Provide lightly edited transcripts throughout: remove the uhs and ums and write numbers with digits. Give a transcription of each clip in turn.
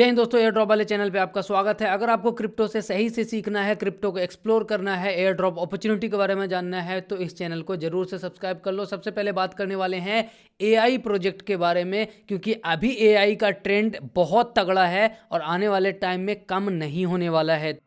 जय हिंद दोस्तों, air drop वाले चैनल पे आपका स्वागत है। अगर आपको क्रिप्टो से सही से सीखना है, क्रिप्टो को एक्सप्लोर करना है, एयर ड्रॉप अपॉर्चुनिटी के बारे में जानना है तो इस चैनल को जरूर से सब्सक्राइब कर लो। सबसे पहले बात करने वाले हैं एआई प्रोजेक्ट के बारे में, क्योंकि अभी एआई का ट्रेंड बहुत तगड़ा है और आने वाले टाइम में कम नहीं होने वाला है।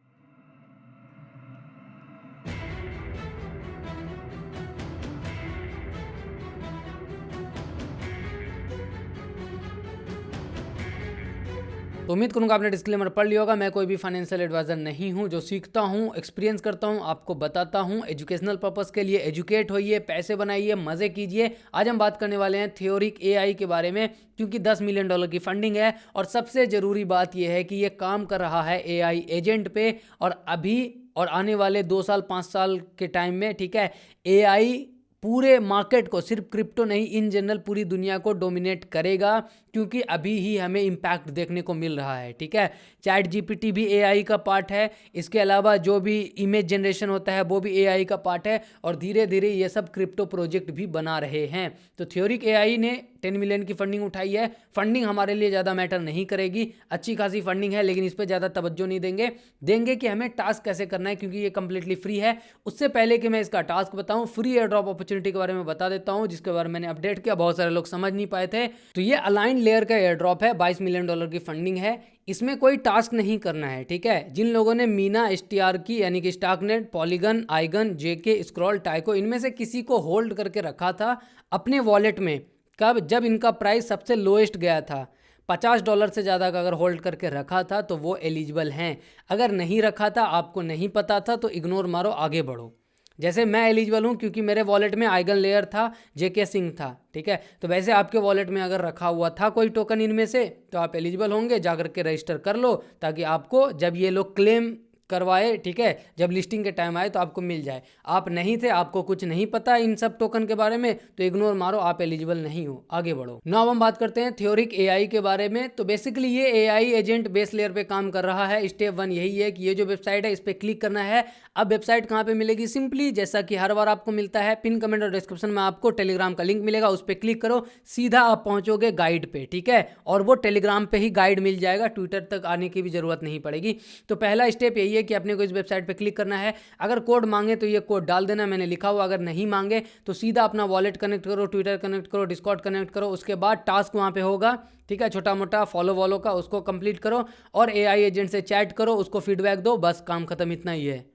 तो उम्मीद करूंगा आपने डिस्क्लेमर पढ़ लिया होगा। मैं कोई भी फाइनेंशियल एडवाइजर नहीं हूं। जो सीखता हूं, एक्सपीरियंस करता हूं, आपको बताता हूं। एजुकेशनल पर्पस के लिए एजुकेट होइए, पैसे बनाइए, मज़े कीजिए। आज हम बात करने वाले हैं थ्योरिक एआई के बारे में, क्योंकि $10 मिलियन की फंडिंग है और सबसे ज़रूरी बात यह है कि ये काम कर रहा है एआई एजेंट पे। और अभी और आने वाले 2 साल 5 साल के टाइम में, ठीक है, एआई पूरे मार्केट को, सिर्फ क्रिप्टो नहीं, इन जनरल पूरी दुनिया को डोमिनेट करेगा, क्योंकि अभी ही हमें इम्पैक्ट देखने को मिल रहा है। ठीक है, चैट जीपीटी भी एआई का पार्ट है। इसके अलावा जो भी इमेज जनरेशन होता है वो भी एआई का पार्ट है और धीरे धीरे ये सब क्रिप्टो प्रोजेक्ट भी बना रहे हैं। तो थ्योरिक एआई ने 10 मिलियन की फंडिंग उठाई है। फंडिंग हमारे लिए ज़्यादा मैटर नहीं करेगी, अच्छी खासी फंडिंग है, लेकिन इस पर ज़्यादा तवज्जो नहीं देंगे कि हमें टास्क कैसे करना है, क्योंकि ये कंप्लीटली फ्री है। उससे पहले कि मैं इसका टास्क बताऊं, फ्री एयर ड्रॉप अपॉर्चुनिटी के बारे में बता देता हूं, जिसके बारे में मैंने अपडेट किया, बहुत सारे लोग समझ नहीं पाए थे। तो ये अलाइन लेयर का एयर ड्रॉप है, $22 मिलियन की फंडिंग है। इसमें कोई टास्क नहीं करना है। ठीक है, जिन लोगों ने मीना, एसटीआर की यानी कि स्टॉकनेट, पॉलीगन, आइगन, जेके, स्क्रॉल, टाइको, इनमें से किसी को होल्ड करके रखा था अपने वॉलेट में, कब, जब इनका प्राइस सबसे लोएस्ट गया था, $50 से ज़्यादा का अगर होल्ड करके रखा था तो वो एलिजिबल हैं। अगर नहीं रखा था, आपको नहीं पता था, तो इग्नोर मारो, आगे बढ़ो। जैसे मैं एलिजिबल हूँ क्योंकि मेरे वॉलेट में आइगन लेयर था, जेके सिंह था। ठीक है, तो वैसे आपके वॉलेट में अगर रखा हुआ था कोई टोकन इनमें से तो आप एलिजिबल होंगे। जाकर के रजिस्टर कर लो, ताकि आपको जब ये लोग क्लेम करवाए, ठीक है, जब लिस्टिंग के टाइम आए तो आपको मिल जाए। आप नहीं थे, आपको कुछ नहीं पता इन सब टोकन के बारे में, तो इग्नोर मारो, आप एलिजिबल नहीं हो, आगे बढ़ो। नाउ हम बात करते हैं थ्योरिक एआई के बारे में। तो बेसिकली ये एआई एजेंट बेस लेयर पे काम कर रहा है। स्टेप 1 यही है कि ये जो वेबसाइट है इस पर क्लिक करना है। अब वेबसाइट कहाँ पे मिलेगी? सिंपली जैसा कि हर बार आपको मिलता है, पिन कमेंट और डिस्क्रिप्शन में आपको टेलीग्राम का लिंक मिलेगा, उस पर क्लिक करो, सीधा आप पहुंचोगे गाइड पे। ठीक है, और वो टेलीग्राम पे ही गाइड मिल जाएगा, ट्विटर तक आने की भी जरूरत नहीं पड़ेगी। तो पहला स्टेप यही है कि अपने को इस वेबसाइट पे क्लिक करना है। अगर कोड मांगे तो ये कोड डाल देना, मैंने लिखा हुआ। अगर नहीं मांगे तो सीधा अपना वॉलेट कनेक्ट करो, ट्विटर कनेक्ट करो, डिस्कॉर्ड कनेक्ट करो। उसके बाद टास्क वहाँ पे होगा, ठीक है, छोटा मोटा फॉलो वॉलो का, उसको कंप्लीट करो और एआई एजेंट से चैट करो, उसको फीडबैक दो, बस काम खत्म, इतना ही है।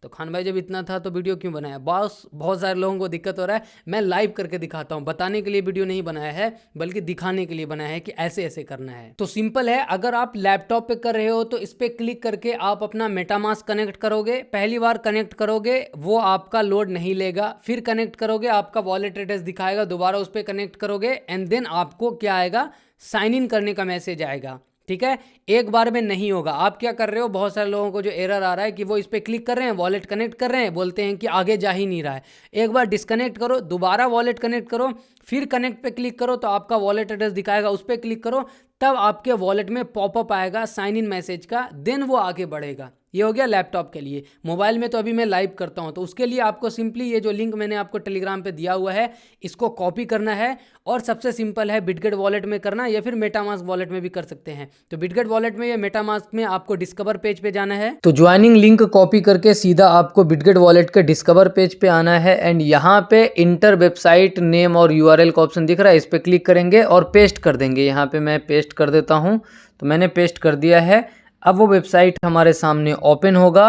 तो खान भाई जब इतना था तो वीडियो क्यों बनाया? बॉस, बहुत सारे लोगों को दिक्कत हो रहा है, मैं लाइव करके दिखाता हूँ। बताने के लिए वीडियो नहीं बनाया है, बल्कि दिखाने के लिए बनाया है कि ऐसे ऐसे करना है। तो सिंपल है, अगर आप लैपटॉप पे कर रहे हो तो इस पे क्लिक करके आप अपना मेटामास्क कनेक्ट करोगे। पहली बार कनेक्ट करोगे वो आपका लोड नहीं लेगा, फिर कनेक्ट करोगे आपका वॉलेट एड्रेस दिखाएगा, दोबारा उस पर कनेक्ट करोगे एंड देन आपको क्या आएगा? साइन इन करने का मैसेज आएगा। ठीक है, एक बार में नहीं होगा। आप क्या कर रहे हो, बहुत सारे लोगों को जो एरर आ रहा है कि वो इस पर क्लिक कर रहे हैं, वॉलेट कनेक्ट कर रहे हैं, बोलते हैं कि आगे जा ही नहीं रहा है। एक बार डिस्कनेक्ट करो, दोबारा वॉलेट कनेक्ट करो, फिर कनेक्ट पे क्लिक करो तो आपका वॉलेट एड्रेस दिखाएगा, उस पर क्लिक करो, तब आपके वॉलेट में पॉपअप आएगा साइन इन मैसेज का, देन वो आगे बढ़ेगा। ये हो गया लैपटॉप के लिए। मोबाइल में तो अभी मैं लाइव करता हूँ, तो उसके लिए आपको सिंपली ये जो लिंक मैंने आपको टेलीग्राम पे दिया हुआ है, इसको कॉपी करना है और सबसे सिंपल है बिटगेट वॉलेट में करना, या फिर मेटामास्क वॉलेट में भी कर सकते हैं। तो बिटगेट वॉलेट में या मेटामास्क में आपको डिस्कवर पेज पे जाना है। तो ज्वाइनिंग लिंक कॉपी करके सीधा आपको बिटगेट वॉलेट के डिस्कवर पेज पे आना है एंड यहाँ पे इंटर वेबसाइट नेम और यूआरएल का ऑप्शन दिख रहा है, इस पर क्लिक करेंगे और पेस्ट कर देंगे। यहाँ पे मैं पेस्ट कर देता हूँ, तो मैंने पेस्ट कर दिया है। अब वो वेबसाइट हमारे सामने ओपन होगा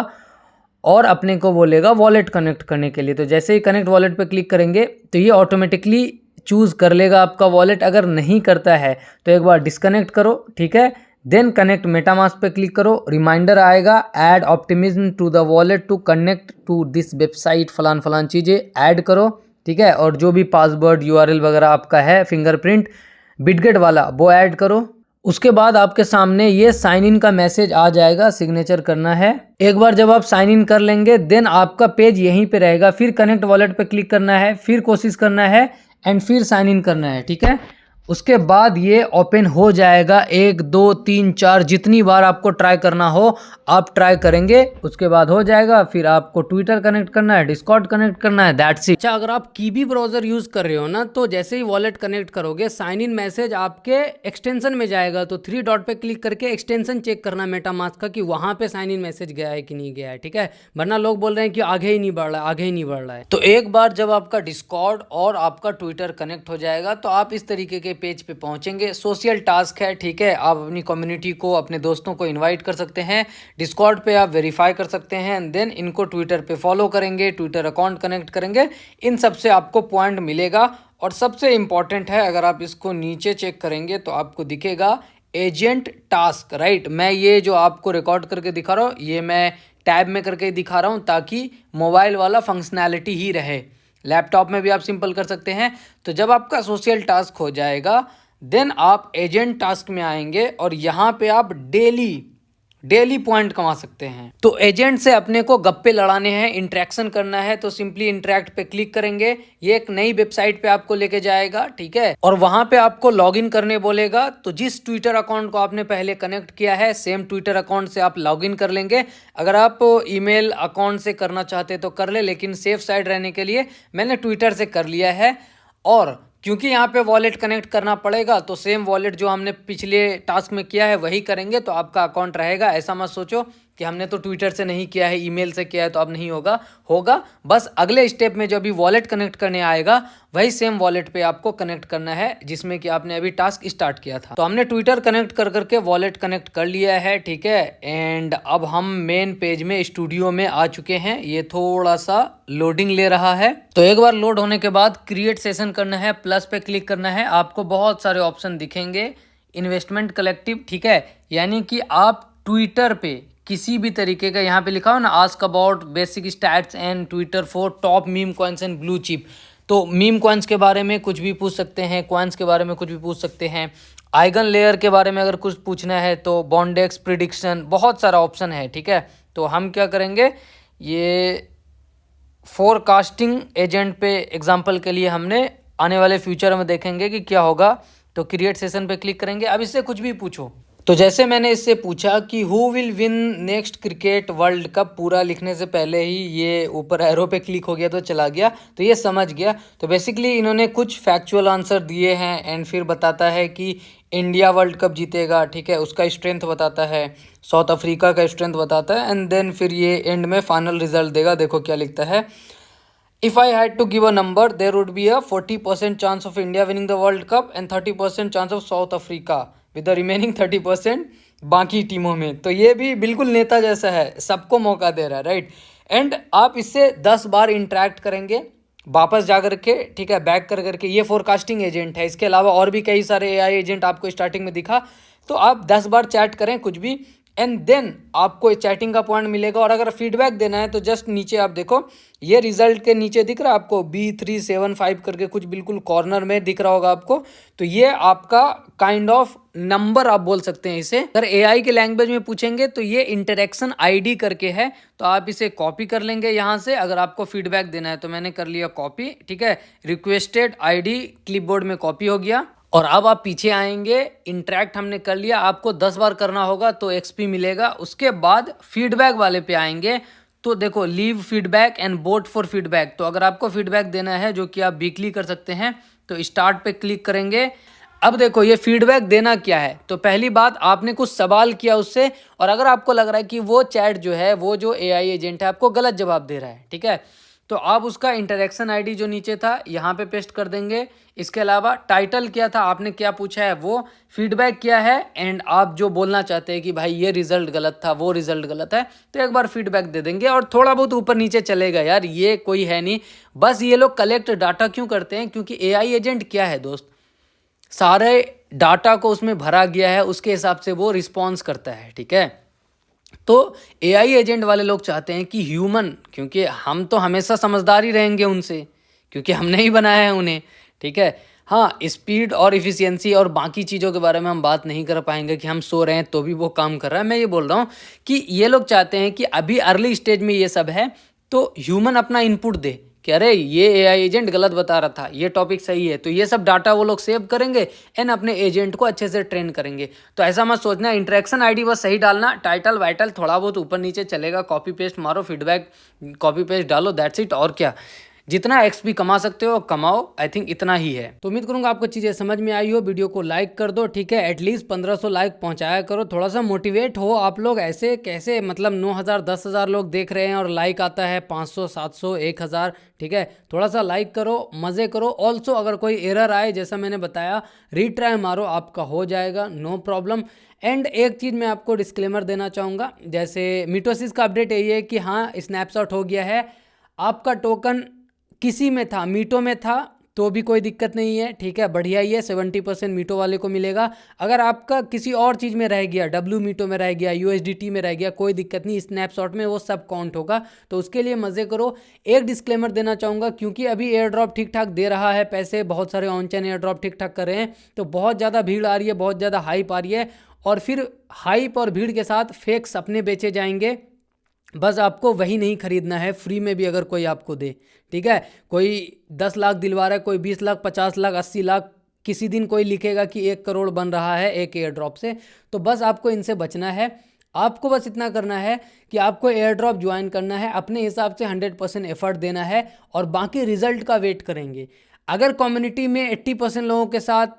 और अपने को बोलेगा वॉलेट कनेक्ट करने के लिए। तो जैसे ही कनेक्ट वॉलेट पे क्लिक करेंगे तो ये ऑटोमेटिकली चूज़ कर लेगा आपका वॉलेट। अगर नहीं करता है तो एक बार डिस्कनेक्ट करो, ठीक है, देन कनेक्ट मेटामास्क पे क्लिक करो, रिमाइंडर आएगा, add Optimism to the wallet to connect to this website, फलान फलान चीज़ें ऐड करो। ठीक है, और जो भी पासवर्ड, यूआरएल वगैरह आपका है, फिंगरप्रिंट, बिटगेट वाला, वो ऐड करो। उसके बाद आपके सामने ये साइन इन का मैसेज आ जाएगा, सिग्नेचर करना है। एक बार जब आप साइन इन कर लेंगे देन आपका पेज यहीं पे रहेगा, फिर कनेक्ट वॉलेट पे क्लिक करना है, फिर कोशिश करना है एंड फिर साइन इन करना है। ठीक है, उसके बाद ये ओपन हो जाएगा। 1 2 3 4 जितनी बार आपको ट्राई करना हो आप ट्राई करेंगे, उसके बाद हो जाएगा। फिर आपको ट्विटर कनेक्ट करना है, डिस्कॉर्ड कनेक्ट करना है, दैट्स इट। अच्छा, अगर आप कीबी ब्राउजर यूज कर रहे हो ना, तो जैसे ही वॉलेट कनेक्ट करोगे साइन इन मैसेज आपके एक्सटेंशन में जाएगा, तो 3 डॉट पे क्लिक करके एक्सटेंशन चेक करना मेटामास्क का कि वहां पे साइन इन मैसेज गया है कि नहीं गया है, ठीक है। वरना लोग बोल रहे हैं कि आगे ही नहीं बढ़ रहा है, आगे ही नहीं बढ़ रहा है। तो एक बार जब आपका डिस्कॉर्ड और आपका ट्विटर कनेक्ट हो जाएगा तो आप इस तरीके के पेज पे पहुंचेंगे। सोशल टास्क है, ठीक है। आप अपनी कम्युनिटी को, अपने दोस्तों को इनवाइट कर सकते हैं, डिस्कॉर्ड पे आप वेरीफाई कर सकते हैं, एंड देन इनको ट्विटर पे फॉलो करेंगे, ट्विटर अकाउंट कनेक्ट करेंगे। इन सब से आपको पॉइंट मिलेगा। और सबसे इंपॉर्टेंट है, अगर आप इसको नीचे चेक करेंगे तो आपको दिखेगा एजेंट टास्क, राइट। मैं ये जो आपको रिकॉर्ड करके दिखा रहा हूँ, ये मैं टैब में करके दिखा रहा हूँ ताकि मोबाइल वाला फंक्शनैलिटी ही रहे। लैपटॉप में भी आप सिंपल कर सकते हैं। तो जब आपका सोशल टास्क हो जाएगा देन आप एजेंट टास्क में आएंगे और यहाँ पे आप डेली पॉइंट कमा सकते हैं। तो एजेंट से अपने को गप्पे लड़ाने हैं, इंटरेक्शन करना है, तो सिंपली इंटरेक्ट पे क्लिक करेंगे। ये एक नई वेबसाइट पे आपको लेके जाएगा, ठीक है। और वहां पे आपको लॉगिन करने बोलेगा। तो जिस ट्विटर अकाउंट को आपने पहले कनेक्ट किया है सेम ट्विटर अकाउंट से आप लॉगिन कर लेंगे। अगर आप ईमेल अकाउंट से करना चाहते तो कर ले, लेकिन सेफ साइड रहने के लिए मैंने ट्विटर से कर लिया है। और क्योंकि यहाँ पे वॉलेट कनेक्ट करना पड़ेगा तो सेम वॉलेट जो हमने पिछले टास्क में किया है वही करेंगे, तो आपका अकाउंट रहेगा। ऐसा मत सोचो कि हमने तो ट्विटर से नहीं किया है, ईमेल से किया है तो अब नहीं होगा। बस अगले स्टेप में जब भी वॉलेट कनेक्ट करने आएगा वही सेम वॉलेट पे आपको कनेक्ट करना है जिसमें कि आपने अभी टास्क स्टार्ट किया था। तो हमने ट्विटर कनेक्ट कर करके वॉलेट कनेक्ट कर लिया है, ठीक है। एंड अब हम मेन पेज में स्टूडियो में आ चुके हैं। ये थोड़ा सा लोडिंग ले रहा है। तो एक बार लोड होने के बाद क्रिएट सेशन करना है, प्लस पे क्लिक करना है। आपको बहुत सारे ऑप्शन दिखेंगे। इन्वेस्टमेंट कलेक्टिव, ठीक है, यानी कि आप ट्विटर पे किसी भी तरीके का, यहाँ पे लिखा हो ना ask about basic stats and Twitter for top meme coins and blue chip, तो मीम कॉइन्स के बारे में कुछ भी पूछ सकते हैं, कॉइन्स के बारे में कुछ भी पूछ सकते हैं, आइगन लेयर के बारे में अगर कुछ पूछना है तो बॉन्डेक्स प्रिडिक्शन, बहुत सारा ऑप्शन है, ठीक है। तो हम क्या करेंगे, ये फोरकास्टिंग एजेंट पे एग्जांपल के लिए हमने आने वाले फ्यूचर में देखेंगे कि क्या होगा। तो क्रिएट सेशन पे क्लिक करेंगे। अब इससे कुछ भी पूछो। तो जैसे मैंने इससे पूछा कि who will win next cricket world cup, पूरा लिखने से पहले ही ये ऊपर एरो पे क्लिक हो गया तो चला गया, तो ये समझ गया। तो बेसिकली इन्होंने कुछ फैक्चुअल आंसर दिए हैं एंड फिर बताता है कि इंडिया वर्ल्ड कप जीतेगा, ठीक है, उसका स्ट्रेंथ बताता है, साउथ अफ्रीका का स्ट्रेंथ बताता है, एंड देन फिर ये एंड में फाइनल रिजल्ट देगा। देखो क्या लिखता है, if I had to give a number there would be a 40% chance of India winning the world cup and 30% chance of South Africa with the remaining 30% बाकी टीमों में। तो ये भी बिल्कुल नेता जैसा है, सबको मौका दे रहा है, राइट। एंड आप इससे 10 बार इंटरेक्ट करेंगे वापस जा करके, ठीक है, बैक कर करके। ये फोरकास्टिंग एजेंट है। इसके अलावा और भी कई सारे एआई एजेंट आपको स्टार्टिंग में दिखा। तो आप 10 बार चैट करें कुछ भी, एंड देन आपको चैटिंग का पॉइंट मिलेगा। और अगर फीडबैक देना है तो जस्ट नीचे आप देखो, ये रिजल्ट के नीचे दिख रहा है आपको B375 करके कुछ बिल्कुल कॉर्नर में दिख रहा होगा आपको। तो ये आपका काइंड ऑफ नंबर आप बोल सकते हैं इसे। अगर एआई के लैंग्वेज में पूछेंगे तो ये इंटरेक्शन आईडी करके है, तो आप इसे कॉपी कर लेंगे यहाँ से। अगर आपको फीडबैक देना है तो मैंने कर लिया कॉपी, ठीक है। रिक्वेस्टेड आईडी क्लिपबोर्ड में कॉपी हो गया। और अब आप पीछे आएंगे, इंटरेक्ट हमने कर लिया, आपको 10 बार करना होगा तो एक्सपी मिलेगा। उसके बाद फीडबैक वाले पे आएंगे तो देखो leave feedback and vote for feedback. तो अगर आपको फीडबैक देना है जो कि आप वीकली कर सकते हैं तो स्टार्ट पे क्लिक करेंगे। अब देखो ये फीडबैक देना क्या है, तो पहली बात आपने कुछ सवाल किया उससे, और अगर आपको लग रहा है कि वो चैट जो है, वो जो एआई एजेंट है आपको गलत जवाब दे रहा है, ठीक है, तो आप उसका इंटरेक्शन आईडी जो नीचे था यहाँ पे पेस्ट कर देंगे। इसके अलावा टाइटल क्या था, आपने क्या पूछा है, वो फीडबैक क्या है, एंड आप जो बोलना चाहते हैं कि भाई ये रिजल्ट गलत था, वो रिजल्ट गलत है, तो एक बार फीडबैक दे देंगे। और थोड़ा बहुत ऊपर नीचे चलेगा यार, ये कोई है नहीं। बस ये लोग कलेक्ट डाटा क्यों करते हैं, क्योंकि एआई एजेंट क्या है दोस्त, सारे डाटा को उसमें भरा गया है, उसके हिसाब से वो रिस्पॉन्स करता है, ठीक है। तो एआई एजेंट वाले लोग चाहते हैं कि ह्यूमन, क्योंकि हम तो हमेशा समझदार ही रहेंगे उनसे, क्योंकि हमने ही बनाया है उन्हें, ठीक है। हाँ, स्पीड और इफ़िशियंसी और बाकी चीज़ों के बारे में हम बात नहीं कर पाएंगे कि हम सो रहे हैं तो भी वो काम कर रहा है। मैं ये बोल रहा हूँ कि ये लोग चाहते हैं कि अभी अर्ली स्टेज में ये सब है तो ह्यूमन अपना इनपुट दे कि अरे ये एआई एजेंट गलत बता रहा था, ये टॉपिक सही है, तो ये सब डाटा वो लोग सेव करेंगे एंड अपने एजेंट को अच्छे से ट्रेन करेंगे। तो ऐसा मत सोचना, इंटरेक्शन आईडी बस सही डालना, टाइटल वाइटल थोड़ा बहुत ऊपर नीचे चलेगा, कॉपी पेस्ट मारो, फीडबैक कॉपी पेस्ट डालो, दैट्स इट। और क्या, जितना एक्सपी कमा सकते हो कमाओ, आई थिंक इतना ही है। तो उम्मीद करूंगा आपको चीज़ें समझ में आई हो। वीडियो को लाइक कर दो, ठीक है, एटलीस्ट 1500 लाइक पहुंचाया करो, थोड़ा सा मोटिवेट हो आप लोग। ऐसे कैसे, मतलब 9000 10,000 लोग देख रहे हैं और लाइक आता है 500 700 1000, ठीक है, थोड़ा सा लाइक करो, मज़े करो। ऑल्सो अगर कोई एरर आए, जैसा मैंने बताया, रीट्राई मारो, आपका हो जाएगा, नो प्रॉब्लम। एंड एक चीज़ मैं आपको डिस्क्लेमर देना चाहूँगा, जैसे मिटोसिस का अपडेट यही है कि हाँ स्नैपशॉट हो गया है, आपका टोकन किसी में था, मीटो में था, तो भी कोई दिक्कत नहीं है, ठीक है, बढ़िया ही है, 70% मीटो वाले को मिलेगा। अगर आपका किसी और चीज़ में रह गया, डब्ल्यू मीटो में रह गया, यूएसडीटी में रह गया, कोई दिक्कत नहीं, स्नैपशॉट में वो सब काउंट होगा, तो उसके लिए मज़े करो। एक डिस्क्लेमर देना चाहूँगा, क्योंकि अभी एयर ड्रॉप ठीक ठाक दे रहा है पैसे, बहुत सारे ऑन चेन एयर ड्रॉप ठीक ठाक कर रहे हैं, तो बहुत ज़्यादा भीड़ आ रही है, बहुत ज़्यादा हाइप आ रही है, और फिर हाइप और भीड़ के साथ फेक सपने बेचे जाएंगे। बस आपको वही नहीं खरीदना है, फ्री में भी अगर कोई आपको दे, ठीक है, कोई 10 लाख दिलवा रहा है, कोई 20 लाख 50 लाख 80 लाख, किसी दिन कोई लिखेगा कि 1 करोड़ बन रहा है एक एयर ड्रॉप से, तो बस आपको इनसे बचना है। आपको बस इतना करना है कि आपको एयर ड्रॉप ज्वाइन करना है, अपने हिसाब से 100% एफर्ट देना है, और बाकी रिजल्ट का वेट करेंगे। अगर कम्युनिटी में 80% लोगों के साथ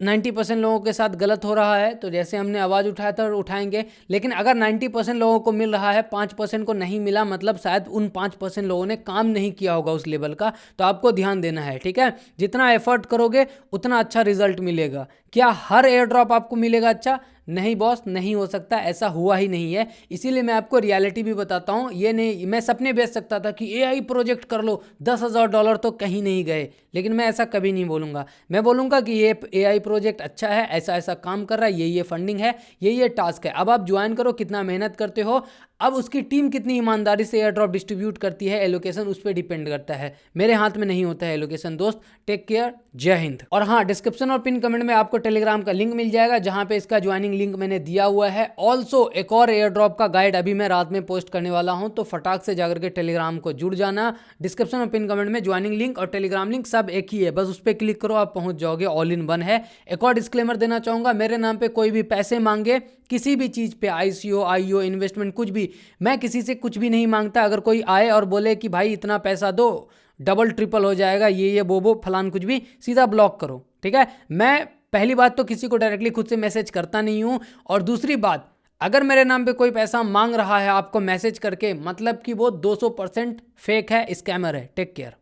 90% लोगों के साथ गलत हो रहा है, तो जैसे हमने आवाज़ उठाया था उठाएंगे, लेकिन अगर 90% लोगों को मिल रहा है, 5% को नहीं मिला, मतलब शायद उन 5% लोगों ने काम नहीं किया होगा उस लेवल का, तो आपको ध्यान देना है, ठीक है। जितना एफर्ट करोगे उतना अच्छा रिजल्ट मिलेगा। क्या हर एयर ड्रॉप आपको मिलेगा अच्छा? नहीं बॉस, नहीं हो सकता, ऐसा हुआ ही नहीं है। इसीलिए मैं आपको रियलिटी भी बताता हूँ। ये नहीं, मैं सपने बेच सकता था कि एआई प्रोजेक्ट कर लो, $10,000 तो कहीं नहीं गए, लेकिन मैं ऐसा कभी नहीं बोलूँगा। मैं बोलूँगा कि ये एआई प्रोजेक्ट अच्छा है, ऐसा ऐसा काम कर रहा है, ये फंडिंग है, ये टास्क है, अब आप ज्वाइन करो, कितना मेहनत करते हो, अब उसकी टीम कितनी ईमानदारी से एयर ड्रॉप डिस्ट्रीब्यूट करती है, एलोकेशन उस पर डिपेंड करता है। मेरे हाथ में नहीं होता है एलोकेशन दोस्त। टेक केयर, जय हिंद। और हाँ, डिस्क्रिप्शन और पिन कमेंट में आपको टेलीग्राम का लिंक मिल जाएगा, जहां पे इसका ज्वाइनिंग लिंक मैंने दिया हुआ है। ऑल्सो एक और एयर ड्रॉप का गाइड अभी मैं रात में पोस्ट करने वाला हूं, तो फटाक से जाकर के टेलीग्राम को जुड़ जाना। डिस्क्रिप्शन और पिन कमेंट में ज्वाइनिंग लिंक और टेलीग्राम लिंक सब एक ही है, बस उस पर क्लिक करो, आप पहुंच जाओगे, ऑल इन वन है। एक और डिस्क्लेमर देना चाहूंगा, मेरे नाम पे कोई भी पैसे मांगे किसी भी चीज़ पे, आईसीओ आईओ इन्वेस्टमेंट कुछ भी, मैं किसी से कुछ भी नहीं मांगता। अगर कोई आए और बोले कि भाई इतना पैसा दो, डबल ट्रिपल हो जाएगा, ये बोबो फलान कुछ भी, सीधा ब्लॉक करो, ठीक है। मैं पहली बात तो किसी को डायरेक्टली खुद से मैसेज करता नहीं हूँ, और दूसरी बात, अगर मेरे नाम पे कोई पैसा मांग रहा है आपको मैसेज करके, मतलब कि वो 200% फेक है, स्कैमर है। Take care.